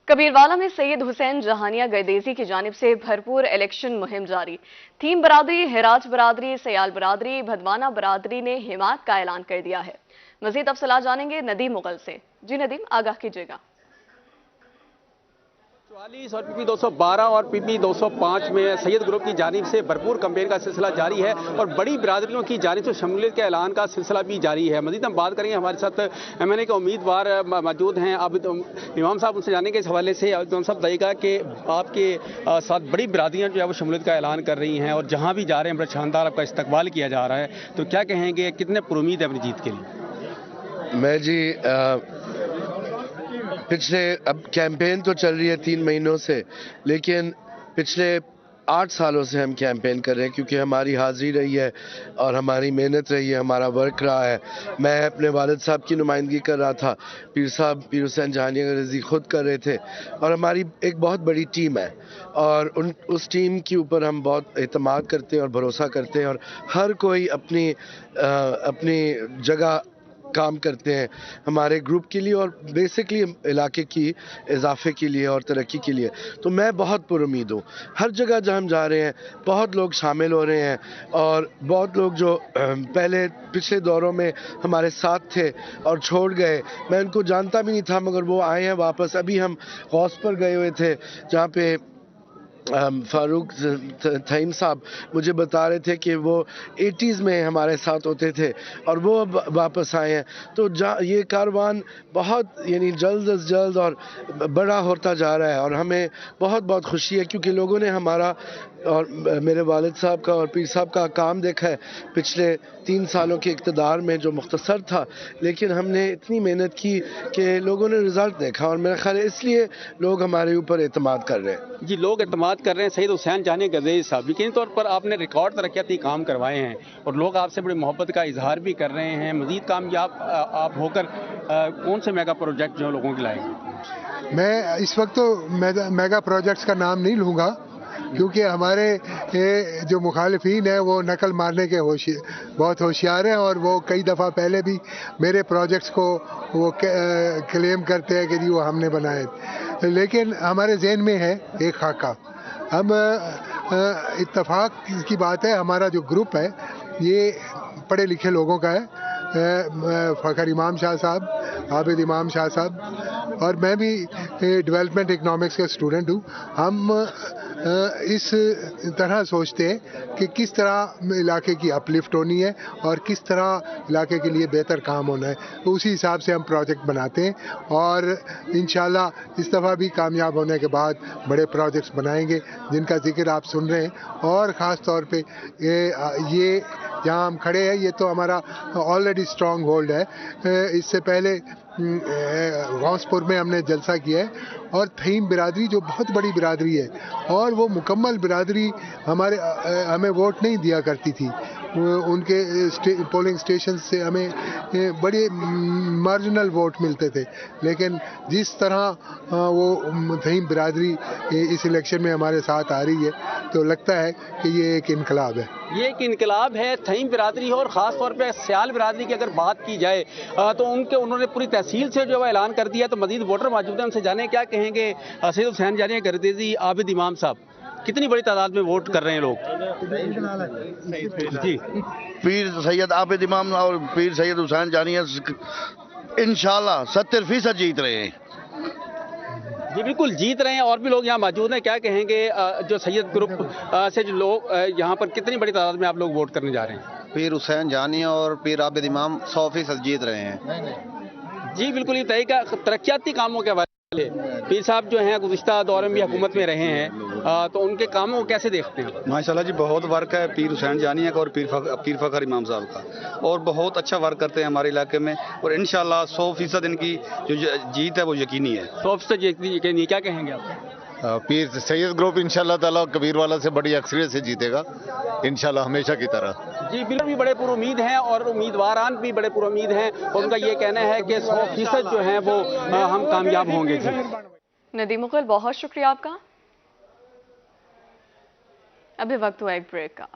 कबीरवाला में सैयद हुसैन जहानिया गर्देजी की जानिब से भरपूर इलेक्शन मुहिम जारी। थीम बरादरी, हिराज बरादरी, सयाल बरादरी, भदवाना बरादरी ने हिमायत का ऐलान कर दिया है। मजीद तफसीलात जानेंगे नदीम मुगल से। जी नदीम, आगाह कीजिएगा। 44 और पीपी 212 और पीपी 205 में सैयद ग्रुप की जानिब से भरपूर कैंपेन का सिलसिला जारी है और बड़ी बिरादरियों की जानिब से शमूलियत के ऐलान का सिलसिला भी जारी है। मजीद हम बात करेंगे, हमारे साथ MNA के उम्मीदवार मौजूद हैं आबिद इमाम साहब, उनसे जानेंगे इस हवाले से। आबिद इमाम साहब, बताइएगा कि आपके साथ बड़ी बिरादरियाँ जो है वो शमूलियत का ऐलान कर रही हैं और जहाँ भी जा रहे हैं बड़ा शानदार आपका इस्तकबाल किया जा रहा है, तो क्या कहेंगे, कितने पुरुमीद है अपनी जीत के लिए? मैं जी पिछले अब कैंपेन तो चल रही है 3 महीनों से, लेकिन पिछले 8 सालों से हम कैंपेन कर रहे हैं क्योंकि हमारी हाजिरी रही है और हमारी मेहनत रही है, हमारा वर्क रहा है। मैं अपने वालिद साहब की नुमाइंदगी कर रहा था, पीर हुसैन जहानिया गर्देजी खुद कर रहे थे और हमारी एक बहुत बड़ी टीम है और उस टीम के ऊपर हम बहुत एतमाद करते हैं और भरोसा करते हैं और हर कोई अपनी जगह काम करते हैं हमारे ग्रुप के लिए और बेसिकली इलाके की इजाफे के लिए और तरक्की के लिए। तो मैं बहुत पुरुमीद हूँ। हर जगह जहाँ हम जा रहे हैं बहुत लोग शामिल हो रहे हैं और बहुत लोग जो पहले पिछले दौरों में हमारे साथ थे और छोड़ गए, मैं उनको जानता भी नहीं था, मगर वो आए हैं वापस। अभी हम गौस पर गए हुए थे जहाँ पे फारूक थईम साहब मुझे बता रहे थे कि वो 80s में हमारे साथ होते थे और वो अब वापस आए हैं। तो ये कारवान बहुत जल्द अज जल्द और बड़ा होता जा रहा है और हमें बहुत बहुत खुशी है क्योंकि लोगों ने हमारा और मेरे वालिद साहब का और पीर साहब का काम देखा है पिछले 3 सालों के इक़्तिदार में, जो मुख्तसर था, लेकिन हमने इतनी मेहनत की कि लोगों ने रिज़ल्ट देखा और मेरा ख्याल है इसलिए लोग हमारे ऊपर एतमाद कर रहे हैं। जी, लोग एतमाद कर रहे हैं। सैयद हुसैन जहानिया गर्देजी साहब, यकीनी तौर पर आपने रिकॉर्ड तरक्याती काम करवाए हैं और लोग आपसे बड़ी मोहब्बत का इजहार भी कर रहे हैं। मज़ीद कामयाब आप होकर कौन से मेगा प्रोजेक्ट जो लोगों के लाएंगे? मैं इस वक्त तो मेगा प्रोजेक्ट्स का नाम नहीं लूँगा क्योंकि हमारे जो मुखालिफिन है वो नकल मारने के बहुत होशियार हैं और वो कई दफ़ा पहले भी मेरे प्रोजेक्ट्स को वो क्लेम करते हैं कि जी वो हमने बनाए, लेकिन हमारे जहन में है एक खाका। हम इत्तेफाक की बात है, हमारा जो ग्रुप है ये पढ़े लिखे लोगों का है। फ़खर इमाम शाह साहब, आबिद इमाम शाह साहब और मैं भी डेवलपमेंट इकनॉमिक्स का स्टूडेंट हूँ। हम इस तरह सोचते हैं कि किस तरह इलाके की अपलिफ्ट होनी है और किस तरह इलाके के लिए बेहतर काम होना है, तो उसी हिसाब से हम प्रोजेक्ट बनाते हैं और इंशाल्लाह इस दफ़ा भी कामयाब होने के बाद बड़े प्रोजेक्ट्स बनाएंगे जिनका जिक्र आप सुन रहे हैं। और ख़ास तौर पे ये जहाँ हम खड़े हैं ये तो हमारा ऑलरेडी स्ट्रॉन्ग होल्ड है। इससे पहले गौसपुर में हमने जलसा किया है और थईम बिरादरी जो बहुत बड़ी बिरादरी है और वो मुकम्मल बिरादरी हमें वोट नहीं दिया करती थी, उनके पोलिंग स्टेशन से हमें बड़े मार्जिनल वोट मिलते थे, लेकिन जिस तरह वो थईम बिरादरी इस इलेक्शन में हमारे साथ आ रही है तो लगता है कि ये एक इनकलाब है। ये एक इनकलाब है, थईम बिरादरी हो और ख़ास तौर पे सयाल बिरादरी की अगर बात की जाए तो उन्होंने पूरी तहसील से जो है ऐलान कर दिया। तो मजीद वोटर मौजूद हैं, उनसे जाने क्या कहेंगे। सैयद हुसैन जहानिया गर्देजी, आबिद इमाम साहब, कितनी बड़ी तादाद में वोट कर रहे हैं लोग? जी, पीर सैयद आबिद इमाम और पीर सैयद हुसैन जहानिया इंशाल्लाह 70% जीत रहे हैं। जी बिल्कुल जीत रहे हैं। और भी लोग यहाँ मौजूद हैं, क्या कहेंगे जो सैयद ग्रुप से जो लोग यहाँ पर कितनी बड़ी तादाद में आप लोग वोट करने जा रहे हैं? पीर हुसैन जहानिया और पीर आबिद इमाम 100% जीत रहे हैं। जी बिल्कुल, ये तय का तरक्याती कामों के वाले पीर साहब जो हैं गुज़िश्ता दौर में भी हुकूमत में रहे हैं, तो उनके कामों को कैसे देखते हैं? माशाल्लाह जी, बहुत वर्क है पीर हुसैन जहानिया का और पीर फ़खर इमाम साहब का, और बहुत अच्छा वर्क करते हैं हमारे इलाके में और इंशाल्लाह 100% इनकी जो जीत है वो यकीनी है। 100% यकीनी। क्या कहेंगे आप? पीर सैयद ग्रुप इंशाल्लाह ताला कबीरवाला से बड़ी अक्सरियत से जीतेगा इंशाल्लाह, हमेशा की तरह। जी बिल्कुल, भी बड़े पुरुमीद हैं और उम्मीदवारान भी बड़े पुरुमीद हैं और उनका ये कहना है कि 100% जो है वो हम कामयाब होंगे। जी नदीम मुगल, बहुत शुक्रिया आपका। अभी वक्त हुआ एक ब्रेक का।